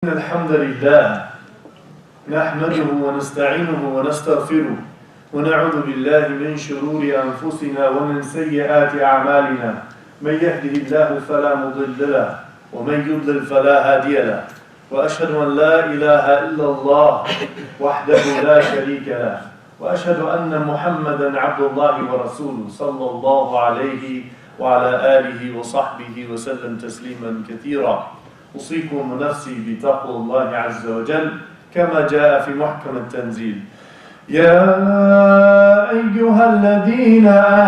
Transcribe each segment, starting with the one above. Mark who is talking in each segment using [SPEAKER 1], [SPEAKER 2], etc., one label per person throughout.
[SPEAKER 1] الحمد لله نحمده ونستعينه ونستغفره ونعوذ بالله من شرور أنفسنا ومن سيئات أعمالنا من يهده الله فلا مضل له ومن يضلل فلا هادي له وأشهد أن لا إله إلا الله وحده لا شريك له وأشهد أن محمدا عبد الله ورسوله صلى الله عليه وعلى آله وصحبه وسلم تسليما كثيرا أوصيكم ونفسي بتقوى الله عز وجل كما جاء في محكم التنزيل يا أيها الذين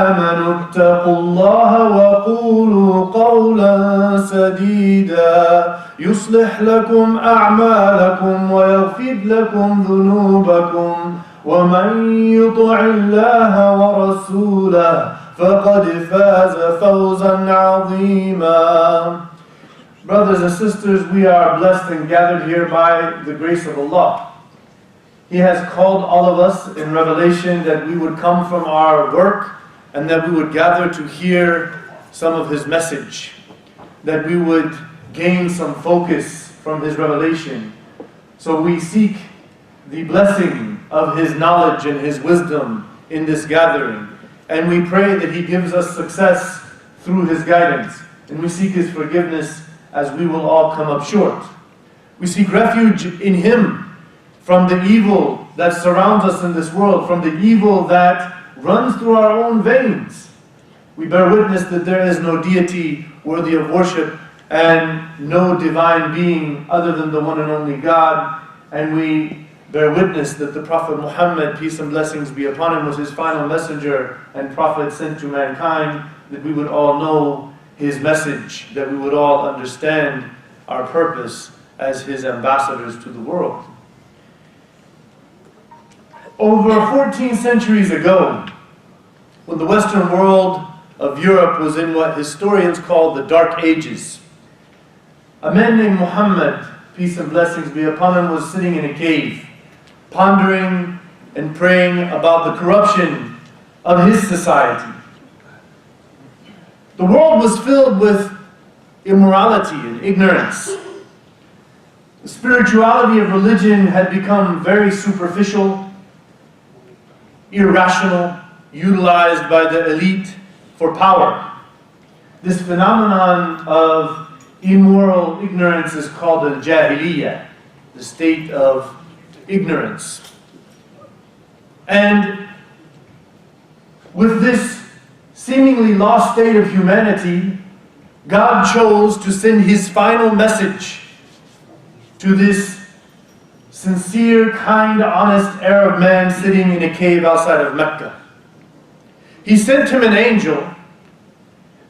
[SPEAKER 1] آمنوا اتقوا الله وقولوا قولا سديدا يصلح لكم أعمالكم ويغفر لكم ذنوبكم ومن يطع الله ورسوله فقد فاز فوزا عظيما. Brothers and sisters, we are blessed and gathered here by the grace of Allah. He has called all of us in Revelation that we would come from our work and that we would gather to hear some of His message, that we would gain some focus from His revelation. So we seek the blessing of His knowledge and His wisdom in this gathering. And we pray that He gives us success through His guidance. And we seek His forgiveness as we will all come up short. We seek refuge in Him from the evil that surrounds us in this world, from the evil that runs through our own veins. We bear witness that there is no deity worthy of worship and no divine being other than the one and only God. And we bear witness that the Prophet Muhammad, peace and blessings be upon him, was His final messenger and prophet sent to mankind, that we would all know His message, that we would all understand our purpose as His ambassadors to the world. Over 14 centuries ago, when the Western world of Europe was in what historians call the Dark Ages, a man named Muhammad, peace and blessings be upon him, was sitting in a cave, pondering and praying about the corruption of his society. The world was filled with immorality and ignorance. The spirituality of religion had become very superficial, irrational, utilized by the elite for power. This phenomenon of immoral ignorance is called al-jahiliyyah, the state of ignorance. And with this seemingly lost state of humanity, God chose to send His final message to this sincere, kind, honest Arab man sitting in a cave outside of Mecca. He sent him an angel,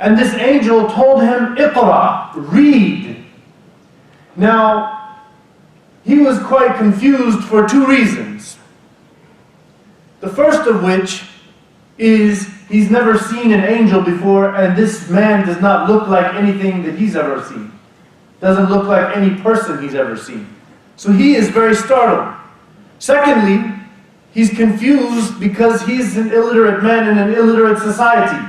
[SPEAKER 1] and this angel told him, "Iqra, read." Now, he was quite confused for two reasons. The first of which is he's never seen an angel before, and this man does not look like anything that he's ever seen. Doesn't look like any person he's ever seen. So he is very startled. Secondly, he's confused because he's an illiterate man in an illiterate society.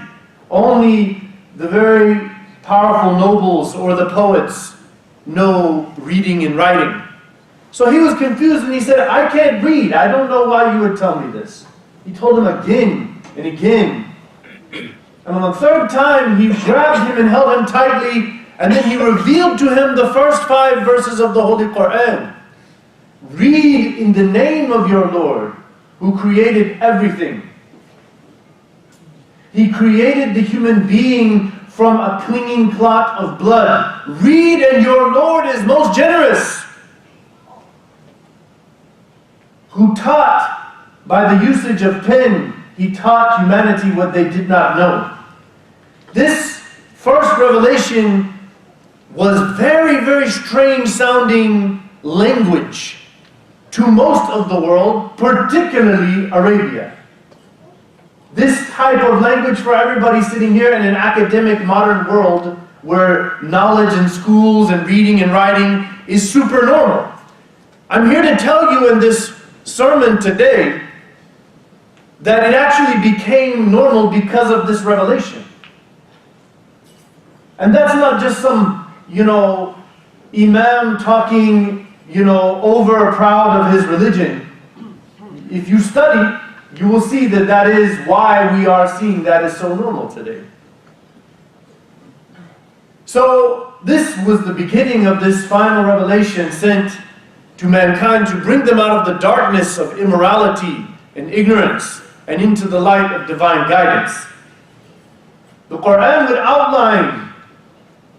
[SPEAKER 1] Only the very powerful nobles or the poets know reading and writing. So he was confused and he said, "I can't read. I don't know why you would tell me this." He told him again and again. And on the third time, he grabbed him and held him tightly, and then he revealed to him the first 5 verses of the Holy Quran. Read in the name of your Lord, who created everything. He created the human being from a clinging clot of blood. Read, and your Lord is most generous, who taught by the usage of pen. He taught humanity what they did not know. This first revelation was very, very strange sounding language to most of the world, particularly Arabia. This type of language for everybody sitting here in an academic modern world where knowledge in schools and reading and writing is super normal. I'm here to tell you in this sermon today that it actually became normal because of this revelation. And that's not just some, imam talking, over proud of his religion. If you study, you will see that that is why we are seeing that is so normal today. So this was the beginning of this final revelation sent to mankind to bring them out of the darkness of immorality and ignorance and into the light of divine guidance. The Quran would outline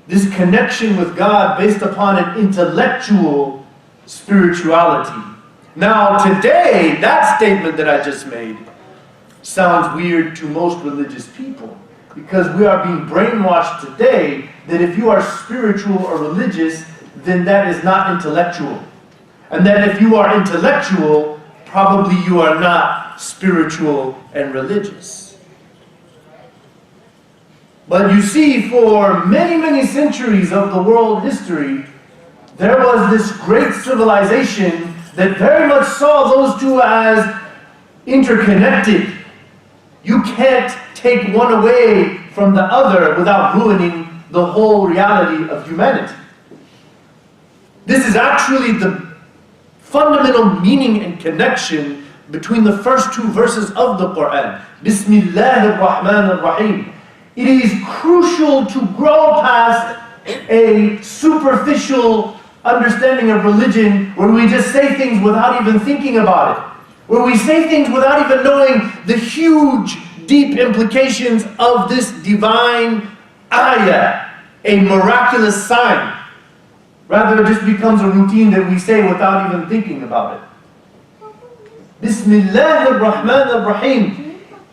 [SPEAKER 1] this connection with God based upon an intellectual spirituality. Now today, that statement that I just made sounds weird to most religious people, because we are being brainwashed today that if you are spiritual or religious, then that is not intellectual. And that if you are intellectual, probably you are not spiritual and religious. But you see, for many, many centuries of the world history, there was this great civilization that very much saw those two as interconnected. You can't take one away from the other without ruining the whole reality of humanity. This is actually the fundamental meaning and connection between the first two verses of the Quran. Bismillah ar-Rahman ar-Rahim. It is crucial to grow past a superficial understanding of religion where we just say things without even thinking about it. Where we say things without even knowing the huge, deep implications of this divine ayah, a miraculous sign. Rather, it just becomes a routine that we say without even thinking about it. Bismillah ar-Rahman ar-Rahim.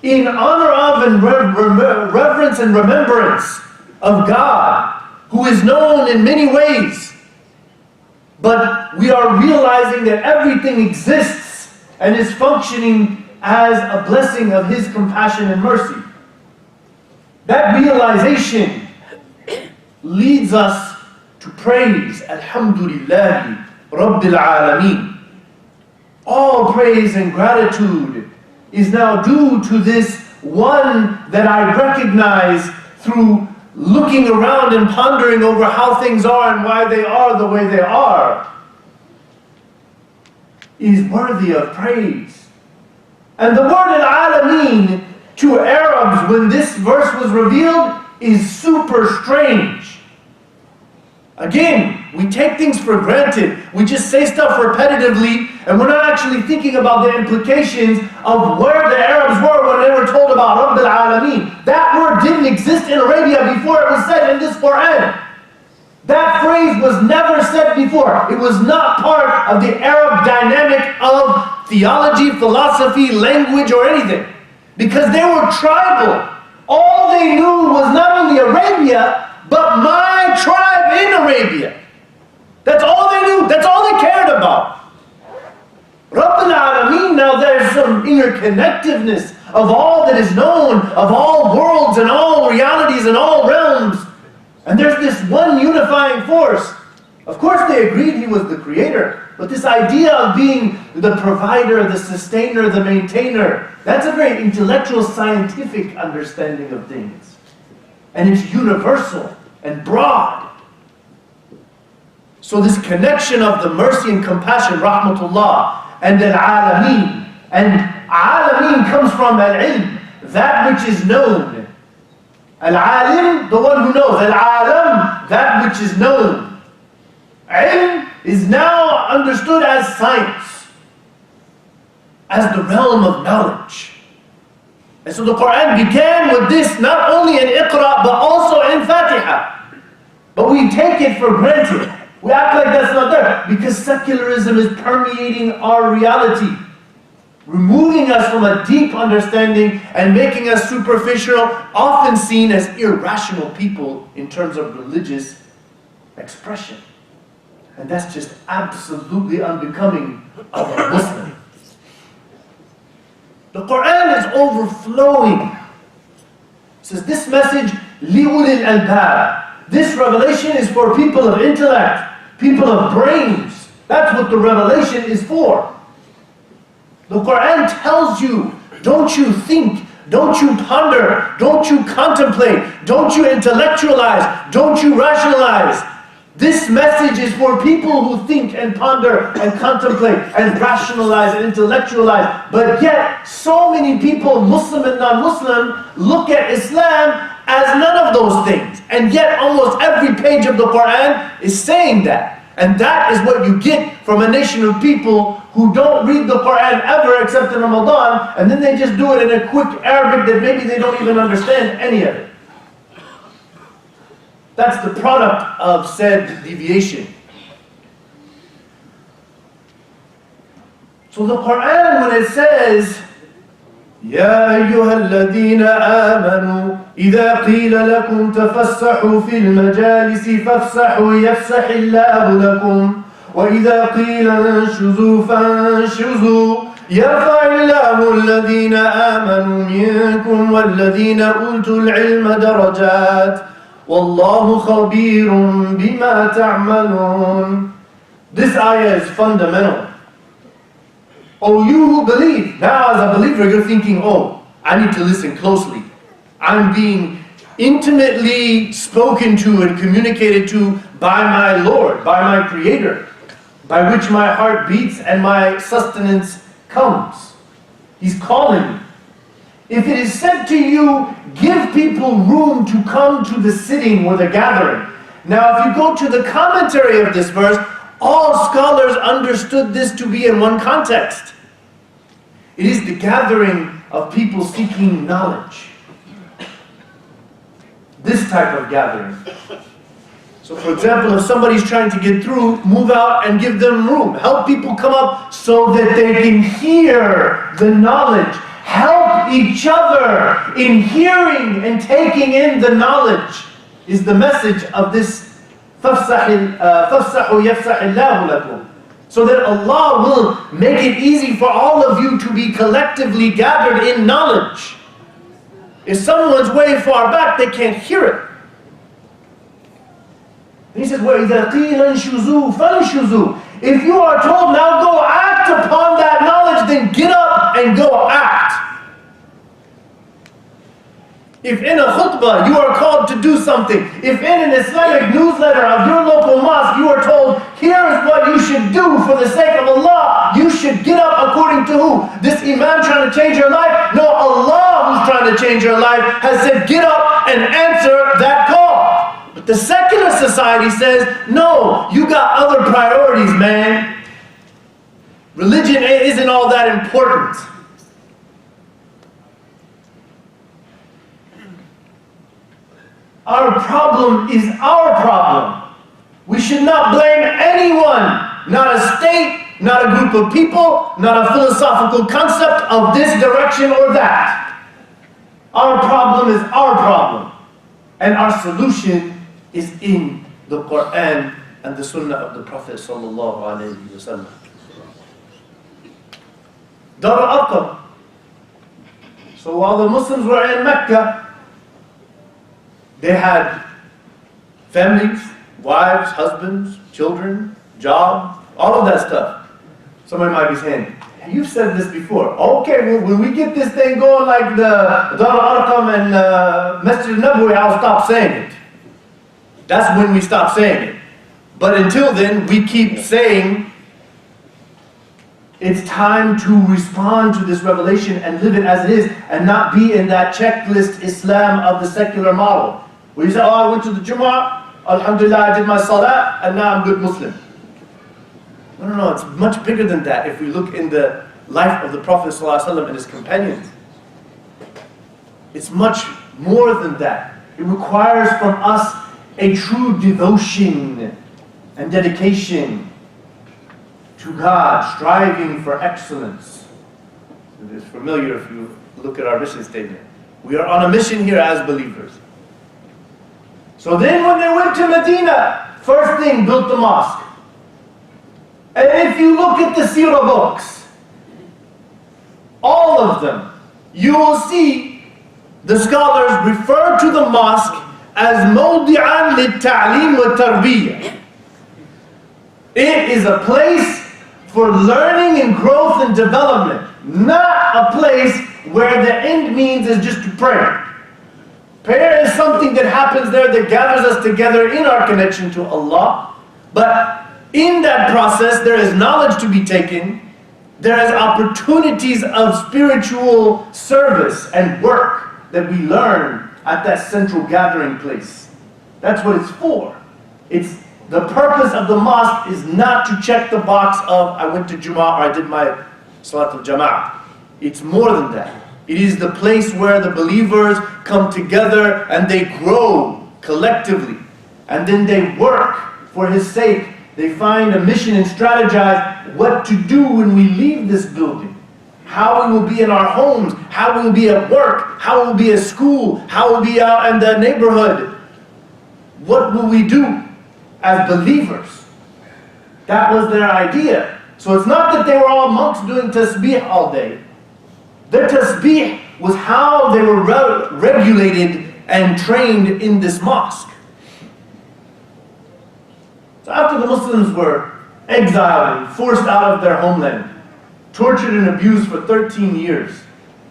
[SPEAKER 1] In honor of and reverence and remembrance of God, who is known in many ways. But we are realizing that everything exists and is functioning as a blessing of His compassion and mercy. That realization leads us to praise, Alhamdulillah, Rabbil Alameen. All praise and gratitude is now due to this one that I recognize through looking around and pondering over how things are and why they are the way they are, is worthy of praise. And the word al-Alameen to Arabs when this verse was revealed is super strange. Again, we take things for granted. We just say stuff repetitively, and we're not actually thinking about the implications of where the Arabs were when they were told about Rabbil Alameen. That word didn't exist in Arabia before it was said in this Quran. That phrase was never said before. It was not part of the Arab dynamic of theology, philosophy, language, or anything. Because they were tribal. All they knew was not only Arabia, but my tribe in Arabia. That's all they knew. That's all they cared about. Rabbil Alameen, now there's some interconnectedness of all that is known, of all worlds and all realities and all realms. And there's this one unifying force. Of course they agreed He was the creator, but this idea of being the provider, the sustainer, the maintainer, that's a very intellectual, scientific understanding of things. And it's universal and broad. So this connection of the mercy and compassion, rahmatullah, and al-alameen. And alameen comes from al-ilm, that which is known. Al-alim, the one who knows. Al-alam, that which is known. Ilm is now understood as science, as the realm of knowledge. And so the Quran began with this, not only in Iqra, but also in Fatiha. But we take it for granted. We act like that's not there, because secularism is permeating our reality, removing us from a deep understanding and making us superficial, often seen as irrational people in terms of religious expression. And that's just absolutely unbecoming of a Muslim. The Quran is overflowing. It says this message, li'ulil albab. This revelation is for people of intellect, people of brains. That's what the revelation is for. The Quran tells you, don't you think, don't you ponder, don't you contemplate, don't you intellectualize, don't you rationalize. This message is for people who think and ponder and contemplate and rationalize and intellectualize. But yet, so many people, Muslim and non-Muslim, look at Islam as none of those things. And yet, almost every page of the Quran is saying that. And that is what you get from a nation of people who don't read the Quran ever except in Ramadan, and then they just do it in a quick Arabic that maybe they don't even understand any of it. That's the product of said deviation. So the Quran, when it says, يا أيها الذين آمنوا إذا قيل لكم تفسحوا في المجالس فافسحوا يفسح الله لكم وإذا قيل انشزوا فانشزوا يرفع الله الذين آمنوا منكم والذين أوتوا العلم درجات والله خبير بما تعملون. This ayah is fundamental. Oh, you who believe. Now as a believer, you're thinking, oh, I need to listen closely. I'm being intimately spoken to and communicated to by my Lord, by my Creator, by which my heart beats and my sustenance comes. He's calling me. If it is said to you, give people room to come to the sitting or the gathering. Now if you go to the commentary of this verse, all scholars understood this to be in one context. It is the gathering of people seeking knowledge. This type of gathering. So for example, if somebody's trying to get through, move out and give them room. Help people come up so that they can hear the knowledge. Help each other in hearing and taking in the knowledge is the message of this فَافْسَحُوا يَفْسَحِ اللَّهُ لَكُمْ. So that Allah will make it easy for all of you to be collectively gathered in knowledge. If someone's way far back, they can't hear it. And he says, وَإِذَا قِيلَ انشُزُوا فَانشُزُوا. If you are told, now go act upon that knowledge, then get up and go act. If in a khutbah you are called to do something, if in an Islamic newsletter of your local mosque you are told, here is what you should do for the sake of Allah, you should get up according to who? This imam trying to change your life? No, Allah who's trying to change your life has said, get up and answer that call. But the secular society says, no, you got other priorities, man. Religion isn't all that important. Our problem is our problem. We should not blame anyone, not a state, not a group of people, not a philosophical concept of this direction or that. Our problem is our problem. And our solution is in the Quran and the Sunnah of the Prophet sallallahu alaihi wasallam. Dar al-Arqam. So while the Muslims were in Mecca, they had families, wives, husbands, children, job, all of that stuff. Somebody might be saying, you've said this before. Okay, well, when we get this thing going like the Dar al-Arqam and Masjid al-Nabawi, I'll stop saying it. That's when we stop saying it. But until then, we keep saying it's time to respond to this revelation and live it as it is and not be in that checklist Islam of the secular model. Where you say, oh, I went to the Jumu'ah, Alhamdulillah, I did my Salah, and now I'm a good Muslim. No, it's much bigger than that if we look in the life of the Prophet ﷺ and his companions. It's much more than that. It requires from us a true devotion and dedication to God, striving for excellence. It is familiar if you look at our mission statement. We are on a mission here as believers. So then when they went to Medina, first thing, built the mosque. And if you look at the seerah books, all of them, you will see the scholars refer to the mosque as mawdi'an lit-ta'lim wa tarbiyyah. It is a place for learning and growth and development, not a place where the end means is just to pray. Prayer is something that happens there that gathers us together in our connection to Allah. But in that process, there is knowledge to be taken. There is opportunities of spiritual service and work that we learn at that central gathering place. That's what it's for. It's the purpose of the mosque is not to check the box of I went to Jumu'ah or I did my Salat al-Jama'ah. It's more than that. It is the place where the believers come together and they grow collectively. And then they work for His sake. They find a mission and strategize what to do when we leave this building. How we will be in our homes, how we will be at work, how we will be at school, how we will be out in the neighborhood. What will we do as believers? That was their idea. So it's not that they were all monks doing tasbih all day. Their tasbih was how they were regulated and trained in this mosque. So after the Muslims were exiled and forced out of their homeland, tortured and abused for 13 years,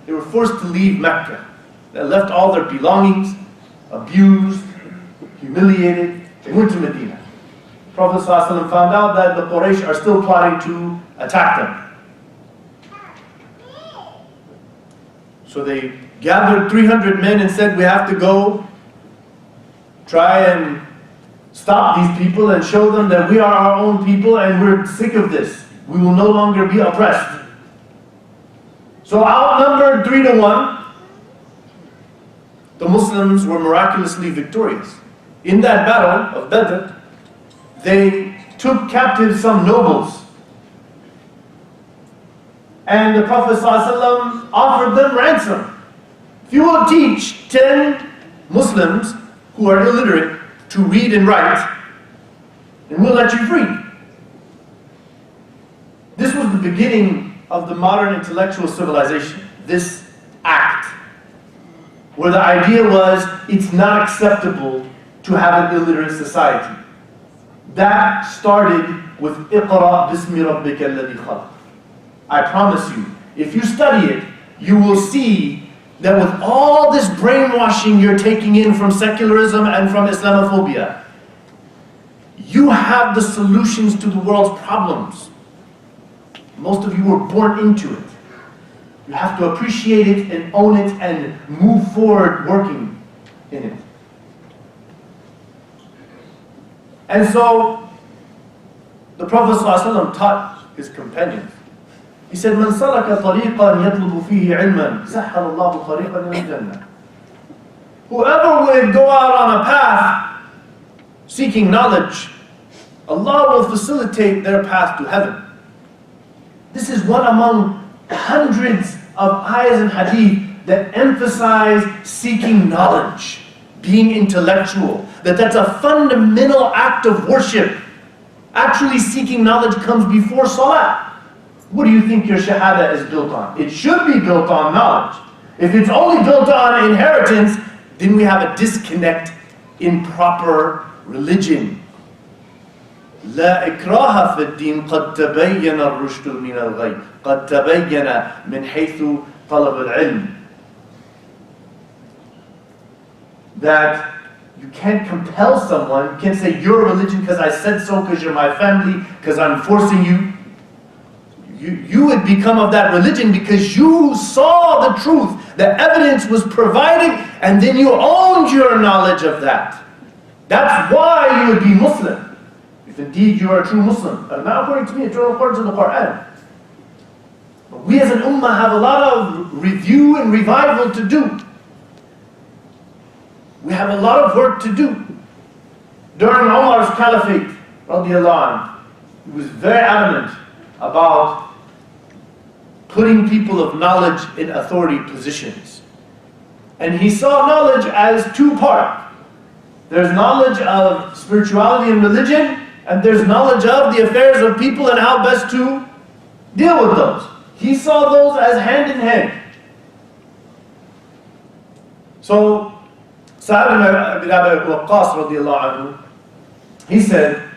[SPEAKER 1] they were forced to leave Mecca. They left all their belongings, abused, humiliated. They went to Medina. Prophet ﷺ found out that the Quraysh are still plotting to attack them. So they gathered 300 men and said, we have to go try and stop these people and show them that we are our own people and we're sick of this. We will no longer be oppressed. So outnumbered 3-1, the Muslims were miraculously victorious. In that battle of Badr, they took captive some nobles. And the Prophet ﷺ offered them ransom. If you will teach 10 Muslims who are illiterate to read and write, and we'll let you free. This was the beginning of the modern intellectual civilization, this act, where the idea was it's not acceptable to have an illiterate society. That started with Iqra bismi rabbika alladhi khalaq. I promise you, if you study it, you will see that with all this brainwashing you're taking in from secularism and from Islamophobia, you have the solutions to the world's problems. Most of you were born into it. You have to appreciate it and own it and move forward working in it. And so, the Prophet ﷺ taught his companions. He said, "Man salaka tariqan yatlubu fihi ilman, sahhala Allahu tariqan ila al-jannah." Whoever would go out on a path seeking knowledge, Allah will facilitate their path to heaven. This is one among hundreds of ayahs and hadith that emphasize seeking knowledge, being intellectual, that's a fundamental act of worship. Actually seeking knowledge comes before salah. What do you think your shahada is built on? It should be built on knowledge. If it's only built on inheritance, then we have a disconnect in proper religion. لا إكراه في الدين قد تبين الرشد من الغي قد تبين من حيث طلب العلم. That you can't compel someone, you can't say you're a religion because I said so, because you're my family, because I'm forcing you. You would become of that religion because you saw the truth. The evidence was provided and then you owned your knowledge of that. That's why you would be Muslim. If indeed you are a true Muslim. Not according to me, it's according to the Quran. But we as an ummah have a lot of review and revival to do. We have a lot of work to do. During Umar's caliphate, radiallahu anhu, he was very adamant about putting people of knowledge in authority positions. And he saw knowledge as two parts. There's knowledge of spirituality and religion, and there's knowledge of the affairs of people and how best to deal with those. He saw those as hand in hand. So, Sa'd ibn Abi Waqqas radiallahu anhu, he said,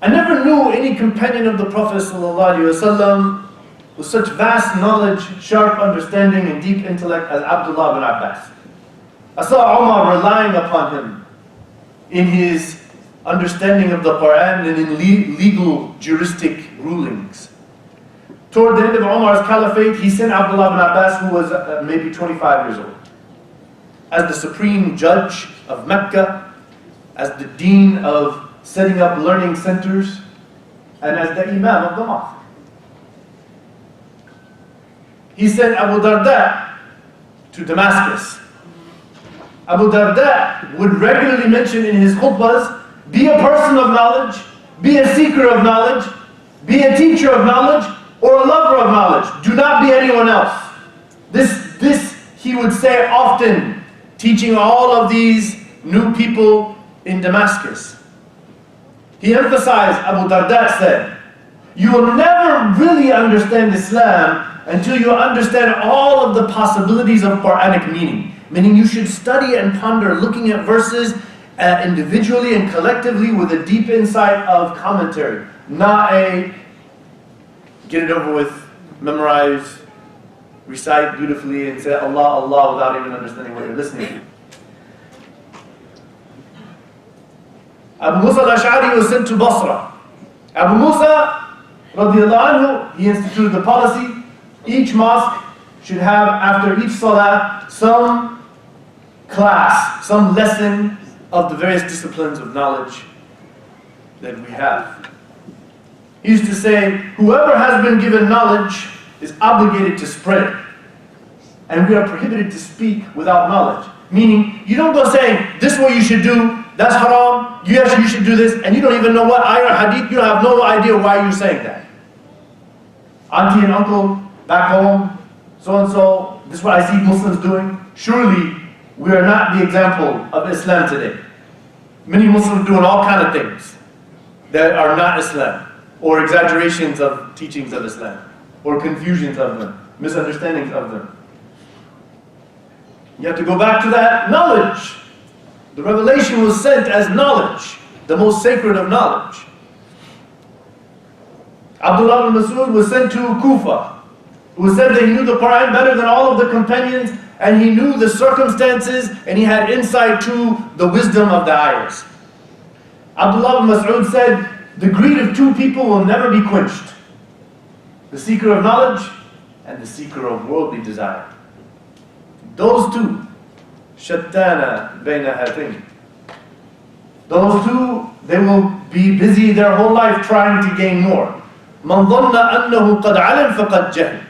[SPEAKER 1] I never knew any companion of the Prophet ﷺ with such vast knowledge, sharp understanding, and deep intellect as Abdullah ibn Abbas. I saw Umar relying upon him in his understanding of the Quran and in legal juristic rulings. Toward the end of Umar's caliphate, he sent Abdullah ibn Abbas, who was maybe 25 years old, as the supreme judge of Mecca, as the dean of setting up learning centers, and as the imam of the mosque. He sent Abu Darda to Damascus. Abu Darda would regularly mention in his khutbahs, be a person of knowledge, be a seeker of knowledge, be a teacher of knowledge, or a lover of knowledge. Do not be anyone else. This he would say often, teaching all of these new people in Damascus. He emphasized, Abu Darda said, you will never really understand Islam until you understand all of the possibilities of Quranic meaning. Meaning you should study and ponder, looking at verses individually and collectively with a deep insight of commentary. Not a get it over with, memorize, recite beautifully and say Allah, Allah without even understanding what you're listening to. Abu Musa al-Ash'ari was sent to Basra. Abu Musa, radiallahu anhu, he instituted the policy, each mosque should have, after each salah, some class, some lesson of the various disciplines of knowledge that we have. He used to say, whoever has been given knowledge is obligated to spread it. And we are prohibited to speak without knowledge. Meaning, you don't go saying, this is what you should do, that's haram, yes, you should do this, and you don't even know what ayah or hadith, you don't have no idea why you're saying that. Auntie and uncle, back home, so-and-so, this is what I see Muslims doing. Surely, we are not the example of Islam today. Many Muslims doing all kinds of things that are not Islam, or exaggerations of teachings of Islam, or confusions of them, misunderstandings of them. You have to go back to that knowledge. The revelation was sent as knowledge, the most sacred of knowledge. Abdullah ibn Mas'ud was sent to Kufa, who said that he knew the Quran better than all of the companions, and he knew the circumstances, and he had insight to the wisdom of the ayahs. Abdullah ibn Mas'ud said, the greed of two people will never be quenched. The seeker of knowledge and the seeker of worldly desire. Those two, shattana bayna hatain. Those two, they will be busy their whole life trying to gain more. Man dhanna annahu qad alim faqad jahl.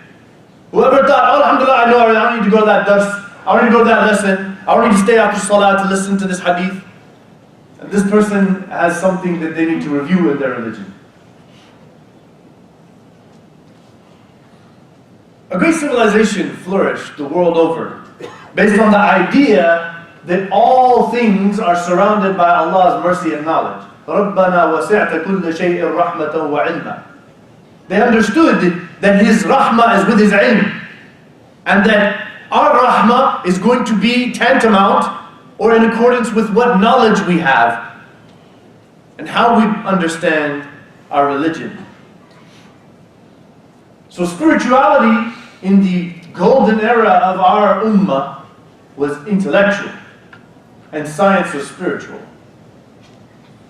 [SPEAKER 1] Whoever thought, oh, alhamdulillah, I know, I don't need to go to that dars, I don't need to go to that lesson, I don't need to stay after salah to listen to this hadith. And this person has something that they need to review in their religion. A great civilization flourished the world over, based on the idea that all things are surrounded by Allah's mercy and knowledge. رَبَّنَا وَسِعْتَ كُلَّ شَيْءٍ رَحْمَةً وَعِلْمًا. They understood that His rahmah is with His ilm, and that our rahmah is going to be tantamount or in accordance with what knowledge we have and how we understand our religion. So spirituality in the golden era of our ummah was intellectual, and science was spiritual.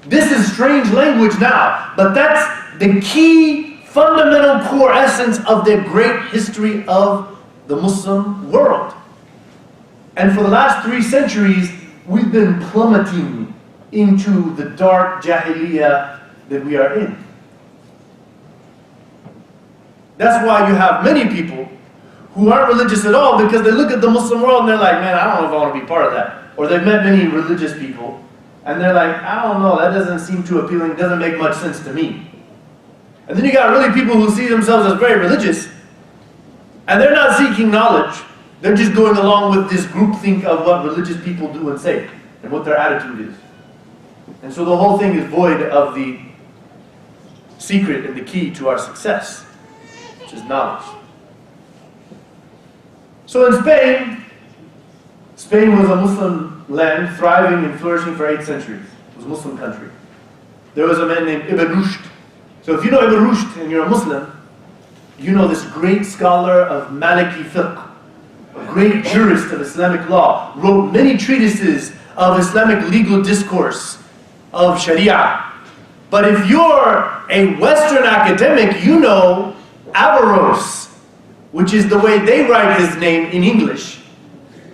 [SPEAKER 1] This is strange language now, but that's the key, fundamental core essence of the great history of the Muslim world. And for the last 3 centuries, we've been plummeting into the dark jahiliyyah that we are in. That's why you have many people who aren't religious at all, because they look at the Muslim world and they're like, man, I don't know if I want to be part of that. Or they've met many religious people and they're like, I don't know, that doesn't seem too appealing, it doesn't make much sense to me. And then you got really people who see themselves as very religious, and they're not seeking knowledge. They're just going along with this groupthink of what religious people do and say, and what their attitude is. And so the whole thing is void of the secret and the key to our success, which is knowledge. So in Spain was a Muslim land, thriving and flourishing for 8 centuries. It was a Muslim country. There was a man named Ibn Rushd. So if you know Ibn Rushd and you're a Muslim, you know this great scholar of Maliki fiqh, a great jurist of Islamic law, wrote many treatises of Islamic legal discourse, of Sharia. But if you're a Western academic, you know Averroes, which is the way they write his name in English,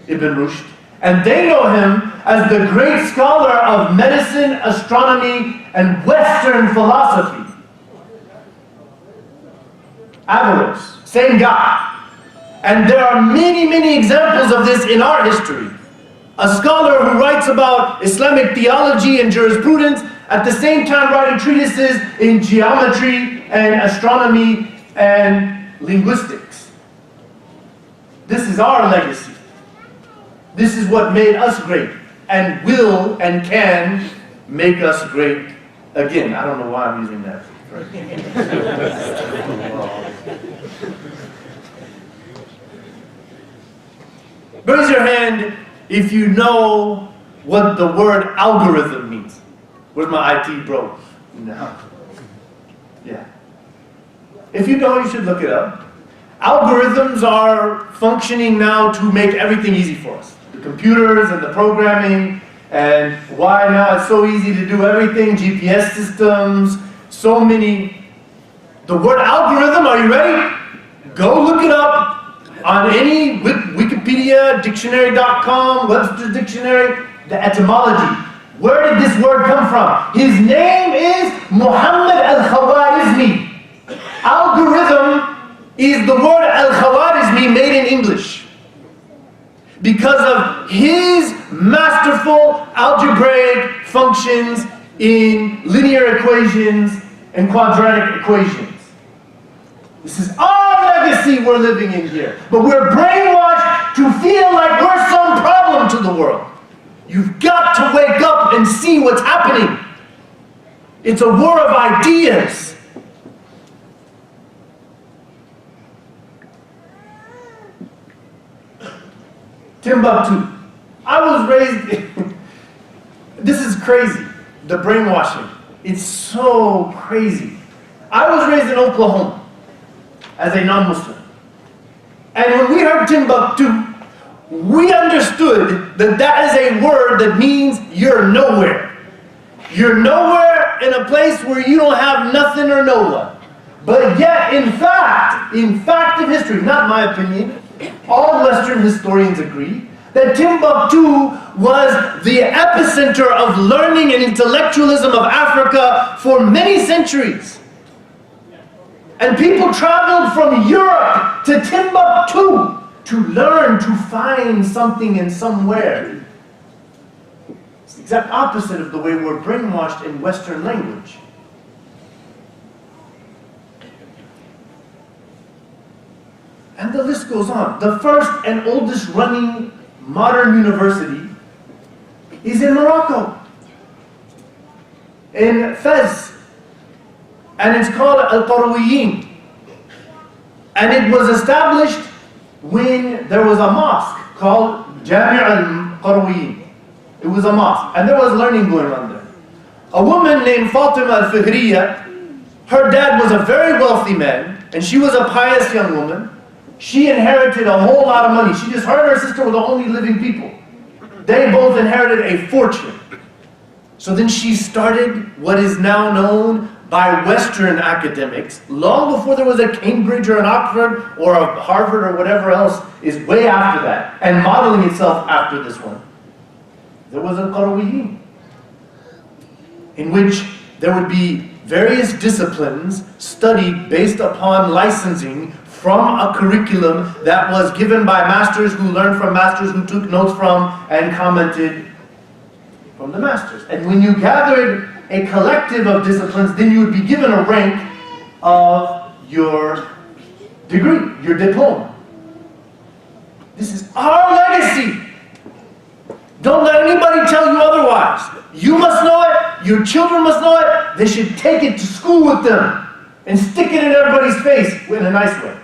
[SPEAKER 1] Ibn Rushd. And they know him as the great scholar of medicine, astronomy, and Western philosophy. Averroes, same guy. And there are many, many examples of this in our history. A scholar who writes about Islamic theology and jurisprudence, at the same time writing treatises in geometry and astronomy and linguistics. This is our legacy. This is what made us great, and will and can make us great again. I don't know why I'm using that. Raise your hand if you know what the word algorithm means. Where's my IT bro? No. Yeah. If you know, you should look it up. Algorithms are functioning now to make everything easy for us. The computers and the programming, and why now it's so easy to do everything, GPS systems, so many. The word algorithm, are you ready? Go look it up on any Wikipedia, dictionary.com, Webster's Dictionary, the etymology. Where did this word come from? His name is Muhammad al-Khwarizmi. Algorithm is the word al-Khwarizmi made in English, because of his masterful algebraic functions in linear equations and quadratic equations. This is our legacy we're living in here. But we're brainwashed to feel like we're some problem to the world. You've got to wake up and see what's happening. It's a war of ideas. Timbuktu. I was raised, this is crazy, the brainwashing. It's so crazy. I was raised in Oklahoma as a non-Muslim. And when we heard Timbuktu, we understood that that is a word that means you're nowhere. You're nowhere in a place where you don't have nothing or no one. But yet, in fact of history, not my opinion, all Western historians agree that Timbuktu was the epicenter of learning and intellectualism of Africa for many centuries. And people traveled from Europe to Timbuktu to learn, to find something in somewhere. It's the exact opposite of the way we're brainwashed in Western language. And the list goes on. The first and oldest running modern university is in Morocco, in Fez, and it's called Al-Qarawiyyin. And it was established when there was a mosque called Jami' al-Qarawiyyin. It was a mosque, and there was learning going on there. A woman named Fatima al-Fikhriya, her dad was a very wealthy man, and she was a pious young woman. She inherited a whole lot of money. She just, her and her sister were the only living people. They both inherited a fortune. So then she started what is now known by Western academics, long before there was a Cambridge or an Oxford or a Harvard or whatever else is way after that, and modeling itself after this one. There was a Qarawiyyin, in which there would be various disciplines studied based upon licensing from a curriculum that was given by masters who learned from masters who took notes from and commented from the masters. And when you gathered a collective of disciplines, then you would be given a rank of your degree, your diploma. This is our legacy. Don't let anybody tell you otherwise. You must know it, your children must know it, they should take it to school with them and stick it in everybody's face in a nice way.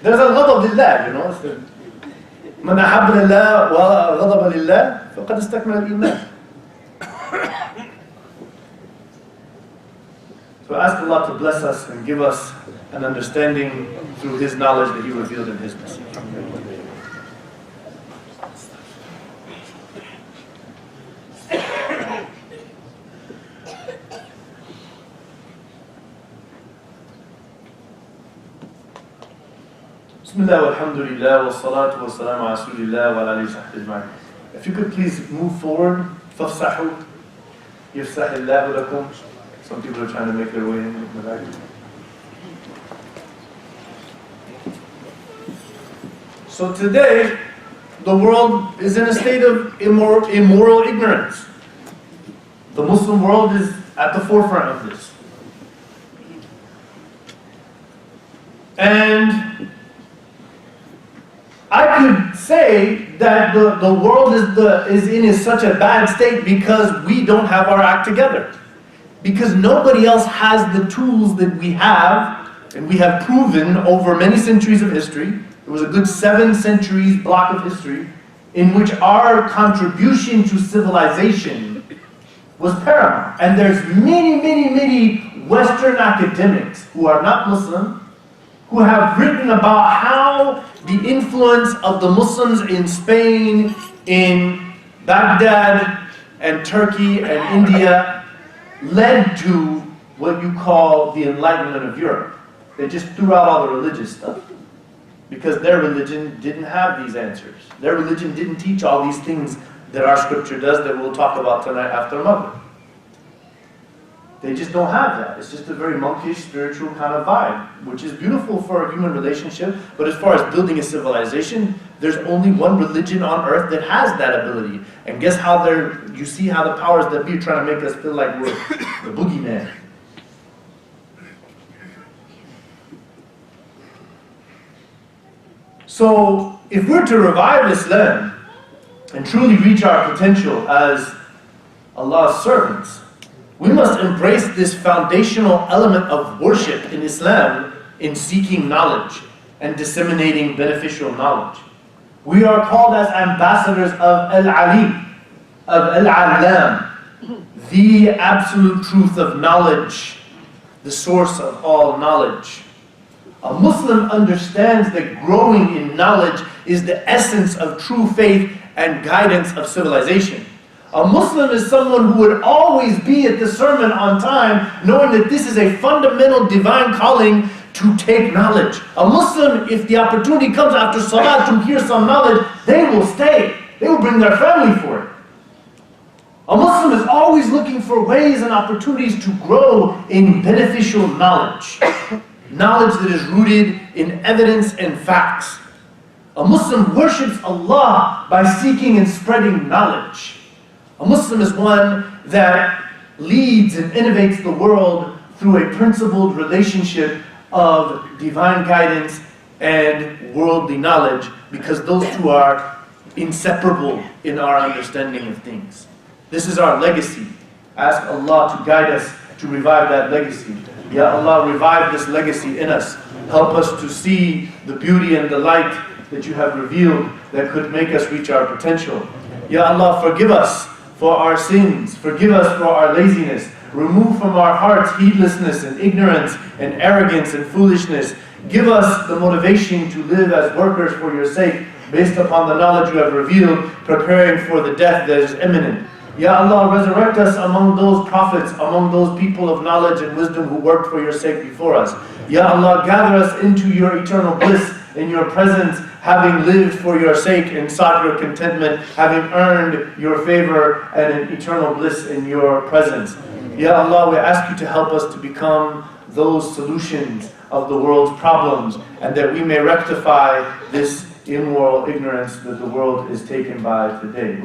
[SPEAKER 1] There's a ghadab lillah, you know. Man ahabba lillah wa ghadaba lillah faqad istakmala al-iman. So ask Allah to bless us and give us an understanding through His knowledge that He revealed in His message. Bismillah walhamdulillah wa salatu wa salamu ala rasulillah wa ala alihi wa sahbihi ajma'in. If you could please move forward, fafsahu, yafsahillahu lakum. Some people are trying to make their way in the back. So today, the world is in a state of immoral ignorance. The Muslim world is at the forefront of this. And I could say that the world is in such a bad state because we don't have our act together. Because nobody else has the tools that we have, and we have proven over many centuries of history. It was a good 7 centuries block of history in which our contribution to civilization was paramount. And there's many Western academics who are not Muslim who have written about how the influence of the Muslims in Spain, in Baghdad, and Turkey, and India led to what you call the Enlightenment of Europe. They just threw out all the religious stuff because their religion didn't have these answers. Their religion didn't teach all these things that our scripture does that we'll talk about tonight after Maghrib. They just don't have that. It's just a very monkish, spiritual kind of vibe, which is beautiful for a human relationship, but as far as building a civilization, there's only one religion on earth that has that ability. And guess how you see how the powers that be are trying to make us feel like we're the boogeyman. So, if we're to revive Islam and truly reach our potential as Allah's servants, we must embrace this foundational element of worship in Islam in seeking knowledge and disseminating beneficial knowledge. We are called as ambassadors of Al-Alim, of Al-Alam, the absolute truth of knowledge, the source of all knowledge. A Muslim understands that growing in knowledge is the essence of true faith and guidance of civilization. A Muslim is someone who would always be at the sermon on time, knowing that this is a fundamental divine calling to take knowledge. A Muslim, if the opportunity comes after Salah to hear some knowledge, they will stay. They will bring their family for it. A Muslim is always looking for ways and opportunities to grow in beneficial knowledge. Knowledge that is rooted in evidence and facts. A Muslim worships Allah by seeking and spreading knowledge. A Muslim is one that leads and innovates the world through a principled relationship of divine guidance and worldly knowledge, because those two are inseparable in our understanding of things. This is our legacy. Ask Allah to guide us to revive that legacy. Ya Allah, revive this legacy in us. Help us to see the beauty and the light that you have revealed that could make us reach our potential. Ya Allah, forgive us for our sins. Forgive us for our laziness. Remove from our hearts heedlessness and ignorance and arrogance and foolishness. Give us the motivation to live as workers for your sake, based upon the knowledge you have revealed, preparing for the death that is imminent. Ya Allah, resurrect us among those prophets, among those people of knowledge and wisdom who worked for your sake before us. Ya Allah, gather us into your eternal bliss in your presence, having lived for your sake and sought your contentment, having earned your favor and an eternal bliss in your presence. Ya Allah, we ask you to help us to become those solutions of the world's problems, and that we may rectify this immoral ignorance that the world is taken by today.